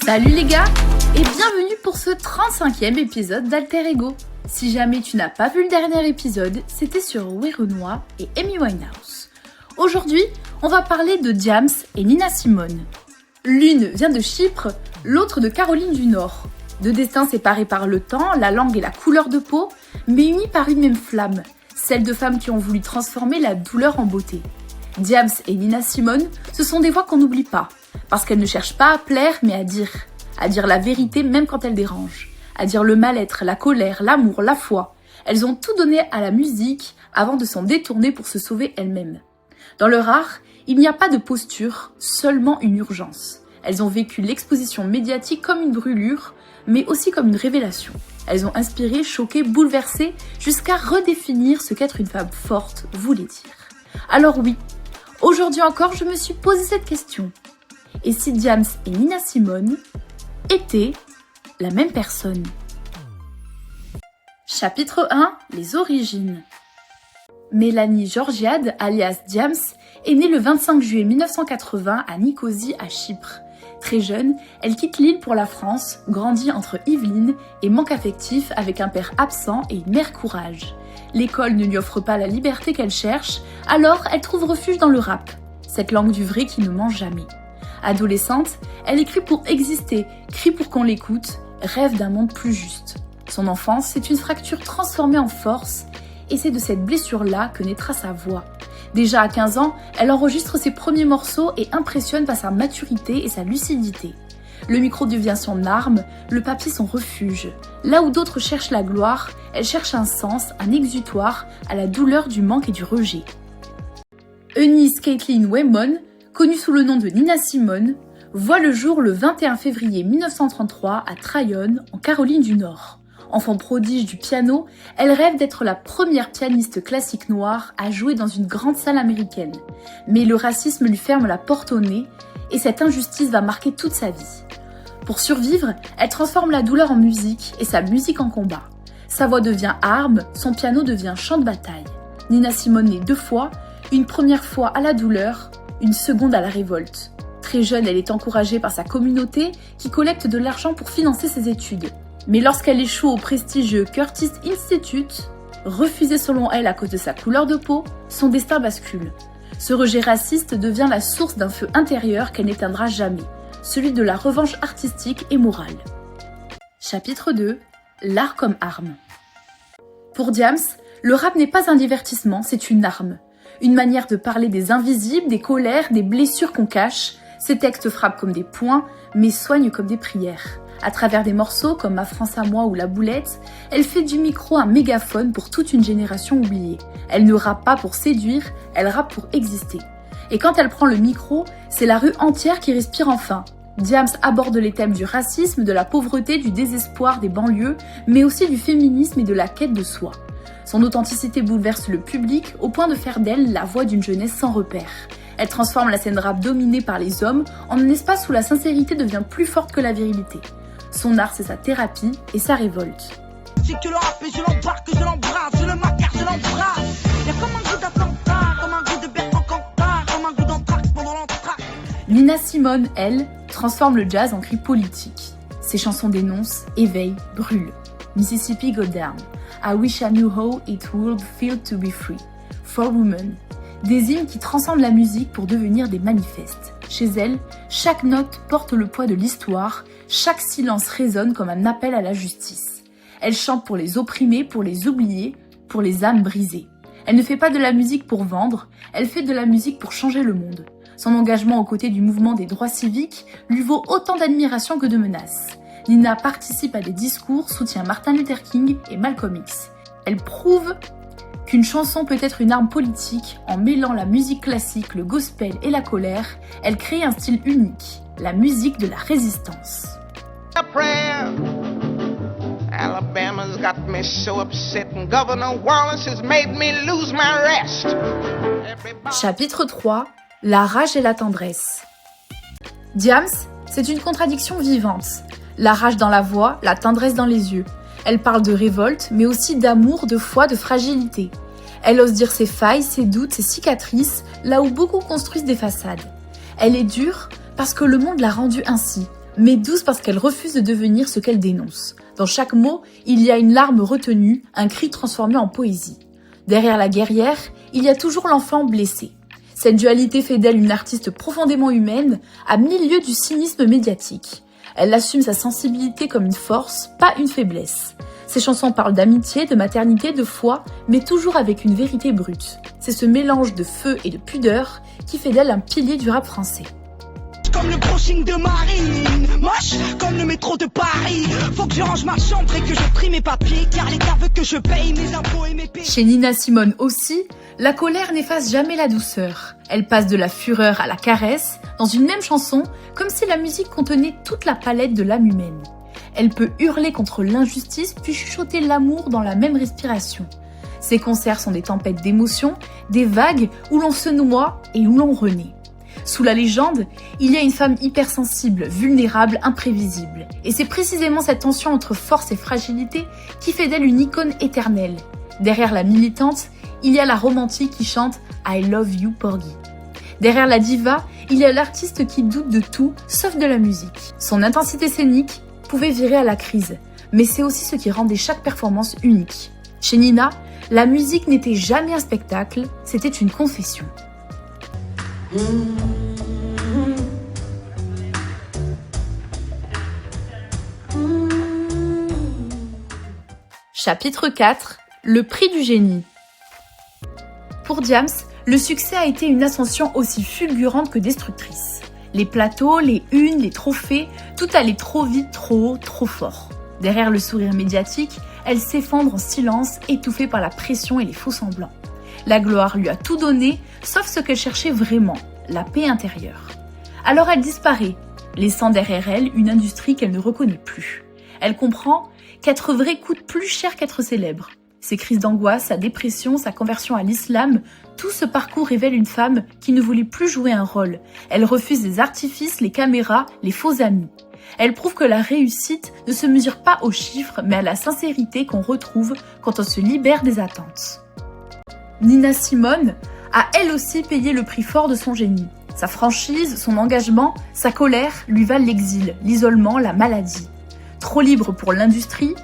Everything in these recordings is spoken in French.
Salut les gars et bienvenue pour ce 35e épisode d'Alter Ego. Si jamais tu n'as pas vu le dernier épisode, c'était sur Werenoi et Amy Winehouse. Aujourd'hui, on va parler de Diams et Nina Simone. L'une vient de Chypre, l'autre de Caroline du Nord. Deux destins séparés par le temps, la langue et la couleur de peau, mais unis par une même flamme, celle de femmes qui ont voulu transformer la douleur en beauté. Diams et Nina Simone, ce sont des voix qu'on n'oublie pas, parce qu'elles ne cherchent pas à plaire, mais à dire la vérité même quand elle dérange, à dire le mal-être, la colère, l'amour, la foi. Elles ont tout donné à la musique avant de s'en détourner pour se sauver elles-mêmes. Dans leur art, il n'y a pas de posture, seulement une urgence. Elles ont vécu l'exposition médiatique comme une brûlure, mais aussi comme une révélation. Elles ont inspiré, choqué, bouleversé, jusqu'à redéfinir ce qu'être une femme forte voulait dire. Alors oui, aujourd'hui encore, je me suis posé cette question. Et si Diams et Nina Simone étaient la même personne? Chapitre 1, les origines. Mélanie Georgiade, alias Diams, est née le 25 juillet 1980 à Nicosie, à Chypre. Très jeune, elle quitte l'île pour la France, grandit entre Yvelines et manque affectif avec un père absent et une mère courage. L'école ne lui offre pas la liberté qu'elle cherche, alors elle trouve refuge dans le rap, cette langue du vrai qui ne ment jamais. Adolescente, elle écrit pour exister, crie pour qu'on l'écoute, rêve d'un monde plus juste. Son enfance, c'est une fracture transformée en force, et c'est de cette blessure-là que naîtra sa voix. Déjà à 15 ans, elle enregistre ses premiers morceaux et impressionne par sa maturité et sa lucidité. Le micro devient son arme, le papier son refuge. Là où d'autres cherchent la gloire, elle cherche un sens, un exutoire à la douleur du manque et du rejet. Eunice Caitlin Waymon, connue sous le nom de Nina Simone, voit le jour le 21 février 1933 à Tryon, en Caroline du Nord. Enfant prodige du piano, elle rêve d'être la première pianiste classique noire à jouer dans une grande salle américaine. Mais le racisme lui ferme la porte au nez et cette injustice va marquer toute sa vie. Pour survivre, elle transforme la douleur en musique et sa musique en combat. Sa voix devient arme, son piano devient champ de bataille. Nina Simone naît 2 fois, une première fois à la douleur, une seconde à la révolte. Très jeune, elle est encouragée par sa communauté qui collecte de l'argent pour financer ses études. Mais lorsqu'elle échoue au prestigieux Curtis Institute, refusée selon elle à cause de sa couleur de peau, son destin bascule. Ce rejet raciste devient la source d'un feu intérieur qu'elle n'éteindra jamais, celui de la revanche artistique et morale. Chapitre 2, l'art comme arme. Pour Diams, le rap n'est pas un divertissement, c'est une arme. Une manière de parler des invisibles, des colères, des blessures qu'on cache. Ses textes frappent comme des poings, mais soignent comme des prières. À travers des morceaux comme Ma France à moi ou La Boulette, elle fait du micro un mégaphone pour toute une génération oubliée. Elle ne rappe pas pour séduire, elle rappe pour exister. Et quand elle prend le micro, c'est la rue entière qui respire enfin. Diams aborde les thèmes du racisme, de la pauvreté, du désespoir des banlieues, mais aussi du féminisme et de la quête de soi. Son authenticité bouleverse le public au point de faire d'elle la voix d'une jeunesse sans repère. Elle transforme la scène rap dominée par les hommes en un espace où la sincérité devient plus forte que la virilité. Son art, c'est sa thérapie et sa révolte. C'est que le rap et je l'embarque, je l'embrasse, je le macar, je l'embrasse. Y'a comme un goût d'attentat, comme un goût de Bertrand Cantat, comme un goût d'entracte pendant l'entracte. Nina Simone, elle, transforme le jazz en cri politique. Ses chansons dénoncent, éveillent, brûlent. Mississippi Go Down, I Wish I Knew How It Would Feel to Be Free, For Women. Des hymnes qui transcendent la musique pour devenir des manifestes. Chez elle, chaque note porte le poids de l'histoire, chaque silence résonne comme un appel à la justice. Elle chante pour les opprimés, pour les oubliés, pour les âmes brisées. Elle ne fait pas de la musique pour vendre, elle fait de la musique pour changer le monde. Son engagement aux côtés du mouvement des droits civiques lui vaut autant d'admiration que de menaces. Nina participe à des discours, soutient Martin Luther King et Malcolm X. Elle prouve qu'une chanson peut être une arme politique en mêlant la musique classique, le gospel et la colère. Elle crée un style unique, la musique de la résistance. Alabama's got me so upset and Governor Wallace has made me lose my rest. Chapitre 3, la rage et la tendresse. Diams, c'est une contradiction vivante. La rage dans la voix, la tendresse dans les yeux. Elle parle de révolte, mais aussi d'amour, de foi, de fragilité. Elle ose dire ses failles, ses doutes, ses cicatrices, là où beaucoup construisent des façades. Elle est dure parce que le monde l'a rendue ainsi. mais douce parce qu'elle refuse de devenir ce qu'elle dénonce. Dans chaque mot, il y a une larme retenue, un cri transformé en poésie. Derrière la guerrière, il y a toujours l'enfant blessé. Cette dualité fait d'elle une artiste profondément humaine, à milieu du cynisme médiatique. Elle assume sa sensibilité comme une force, pas une faiblesse. Ses chansons parlent d'amitié, de maternité, de foi, mais toujours avec une vérité brute. C'est ce mélange de feu et de pudeur qui fait d'elle un pilier du rap français. Comme le brushing de Marine, moche comme le métro de Paris. Faut que je range ma chambre et que je trie mes papiers, car l'État veut que je paye mes impôts et mes péchés. Chez Nina Simone aussi, la colère n'efface jamais la douceur. Elle passe de la fureur à la caresse dans une même chanson, comme si la musique contenait toute la palette de l'âme humaine. Elle peut hurler contre l'injustice puis chuchoter l'amour dans la même respiration. Ses concerts sont des tempêtes d'émotions, des vagues où l'on se noie et où l'on renaît. Sous la légende, il y a une femme hypersensible, vulnérable, imprévisible. Et c'est précisément cette tension entre force et fragilité qui fait d'elle une icône éternelle. Derrière la militante, il y a la romantique qui chante « I love you Porgy ». Derrière la diva, il y a l'artiste qui doute de tout, sauf de la musique. Son intensité scénique pouvait virer à la crise, mais c'est aussi ce qui rendait chaque performance unique. Chez Nina, la musique n'était jamais un spectacle, c'était une confession. Chapitre 4. Le prix du génie. Pour Diams, le succès a été une ascension aussi fulgurante que destructrice. Les plateaux, les unes, les trophées, tout allait trop vite, trop haut, trop fort. Derrière le sourire médiatique, elle s'effondre en silence, étouffée par la pression et les faux semblants. La gloire lui a tout donné, sauf ce qu'elle cherchait vraiment, la paix intérieure. Alors elle disparaît, laissant derrière elle une industrie qu'elle ne reconnaît plus. Elle comprend qu'être vrai coûte plus cher qu'être célèbre. Ses crises d'angoisse, sa dépression, sa conversion à l'islam, tout ce parcours révèle une femme qui ne voulait plus jouer un rôle. Elle refuse les artifices, les caméras, les faux amis. Elle prouve que la réussite ne se mesure pas aux chiffres, mais à la sincérité qu'on retrouve quand on se libère des attentes. Nina Simone a elle aussi payé le prix fort de son génie. Sa franchise, son engagement, sa colère lui valent l'exil, l'isolement, la maladie. Trop libre pour l'industrie,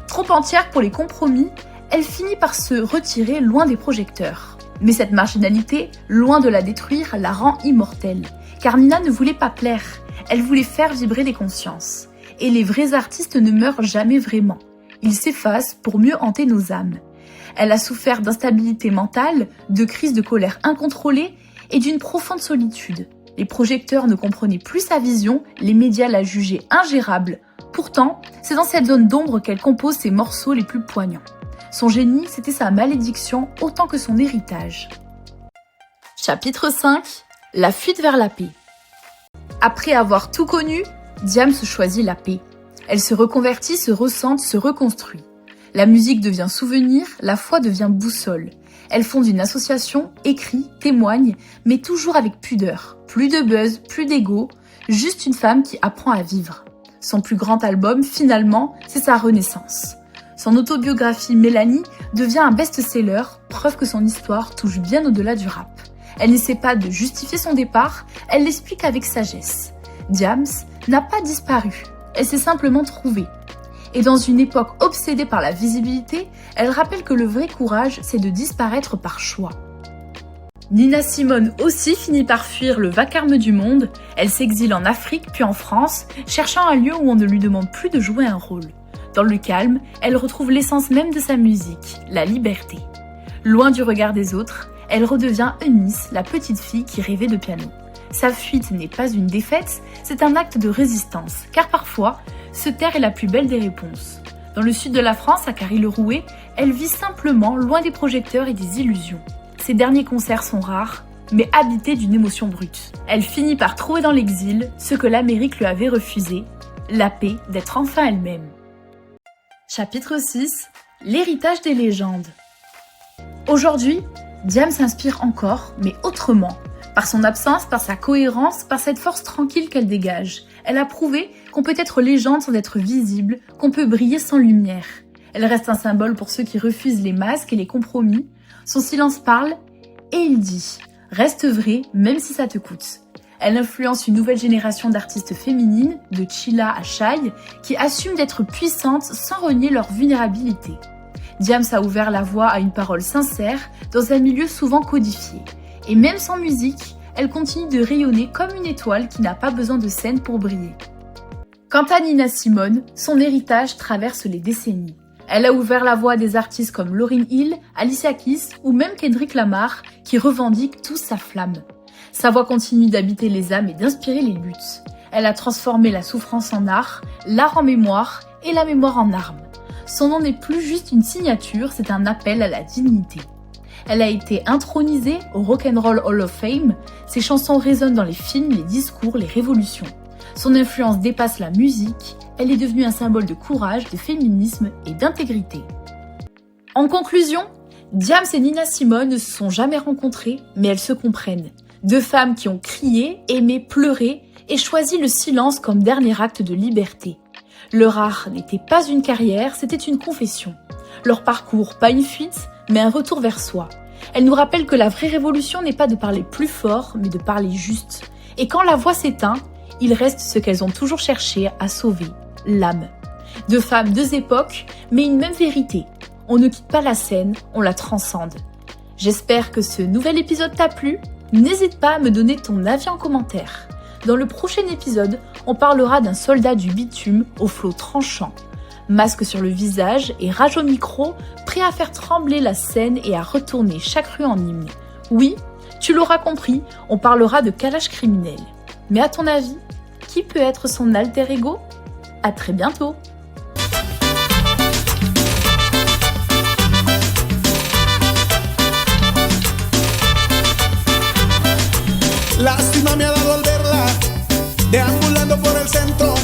trop entière pour les compromis, elle finit par se retirer loin des projecteurs. Mais cette marginalité, loin de la détruire, la rend immortelle. Car Nina ne voulait pas plaire, elle voulait faire vibrer les consciences. Et les vrais artistes ne meurent jamais vraiment. Ils s'effacent pour mieux hanter nos âmes. Elle a souffert d'instabilité mentale, de crises de colère incontrôlées et d'une profonde solitude. Les projecteurs ne comprenaient plus sa vision, les médias la jugeaient ingérable. Pourtant, c'est dans cette zone d'ombre qu'elle compose ses morceaux les plus poignants. Son génie, c'était sa malédiction autant que son héritage. Chapitre 5. La fuite vers la paix. Après avoir tout connu, Diams choisit la paix. Elle se reconvertit, se ressente, se reconstruit. La musique devient souvenir, la foi devient boussole. Elle fonde une association, écrit, témoigne, mais toujours avec pudeur. Plus de buzz, plus d'ego, juste une femme qui apprend à vivre. Son plus grand album, finalement, c'est sa renaissance. Son autobiographie Mélanie devient un best-seller, preuve que son histoire touche bien au-delà du rap. Elle n'essaie pas de justifier son départ, elle l'explique avec sagesse. Diams n'a pas disparu, elle s'est simplement trouvée. Et dans une époque obsédée par la visibilité, elle rappelle que le vrai courage, c'est de disparaître par choix. Nina Simone aussi finit par fuir le vacarme du monde. Elle s'exile en Afrique puis en France, cherchant un lieu où on ne lui demande plus de jouer un rôle. Dans le calme, elle retrouve l'essence même de sa musique, la liberté. Loin du regard des autres, elle redevient Eunice, la petite fille qui rêvait de piano. Sa fuite n'est pas une défaite, c'est un acte de résistance, car parfois, se taire est la plus belle des réponses. Dans le sud de la France, à Carry-le-Rouet, elle vit simplement loin des projecteurs et des illusions. Ses derniers concerts sont rares, mais habités d'une émotion brute. Elle finit par trouver dans l'exil ce que l'Amérique lui avait refusé, la paix d'être enfin elle-même. Chapitre 6. L'héritage des légendes. Aujourd'hui, Diams s'inspire encore, mais autrement. Par son absence, par sa cohérence, par cette force tranquille qu'elle dégage. Elle a prouvé qu'on peut être légende sans être visible, qu'on peut briller sans lumière. Elle reste un symbole pour ceux qui refusent les masques et les compromis. Son silence parle et il dit « Reste vrai même si ça te coûte ». Elle influence une nouvelle génération d'artistes féminines, de Chilla à Shai, qui assument d'être puissantes sans renier leur vulnérabilité. Diams a ouvert la voie à une parole sincère dans un milieu souvent codifié. Et même sans musique, elle continue de rayonner comme une étoile qui n'a pas besoin de scène pour briller. Quant à Nina Simone, son héritage traverse les décennies. Elle a ouvert la voie à des artistes comme Lauryn Hill, Alicia Keys ou même Kendrick Lamar qui revendiquent tous sa flamme. Sa voix continue d'habiter les âmes et d'inspirer les luttes. Elle a transformé la souffrance en art, l'art en mémoire et la mémoire en arme. Son nom n'est plus juste une signature, c'est un appel à la dignité. Elle a été intronisée au Rock'n'Roll Hall of Fame. Ses chansons résonnent dans les films, les discours, les révolutions. Son influence dépasse la musique. Elle est devenue un symbole de courage, de féminisme et d'intégrité. En conclusion, Diams et Nina Simone ne se sont jamais rencontrées, mais elles se comprennent. Deux femmes qui ont crié, aimé, pleuré et choisi le silence comme dernier acte de liberté. Leur art n'était pas une carrière, c'était une confession. Leur parcours, pas une fuite, mais un retour vers soi. Elles nous rappellent que la vraie révolution n'est pas de parler plus fort, mais de parler juste. Et quand la voix s'éteint, il reste ce qu'elles ont toujours cherché à sauver, l'âme. Deux femmes, deux époques, mais une même vérité. On ne quitte pas la scène, on la transcende. J'espère que ce nouvel épisode t'a plu. N'hésite pas à me donner ton avis en commentaire. Dans le prochain épisode, on parlera d'un soldat du bitume au flot tranchant. Masque sur le visage et rage au micro, prêt à faire trembler la scène et à retourner chaque rue en hymne. Oui, tu l'auras compris, on parlera de Kalash criminel. Mais à ton avis, qui peut être son alter ego ? À très bientôt. Lástima me ha dado al verla deambulando por el centro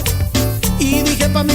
y dije pa' mí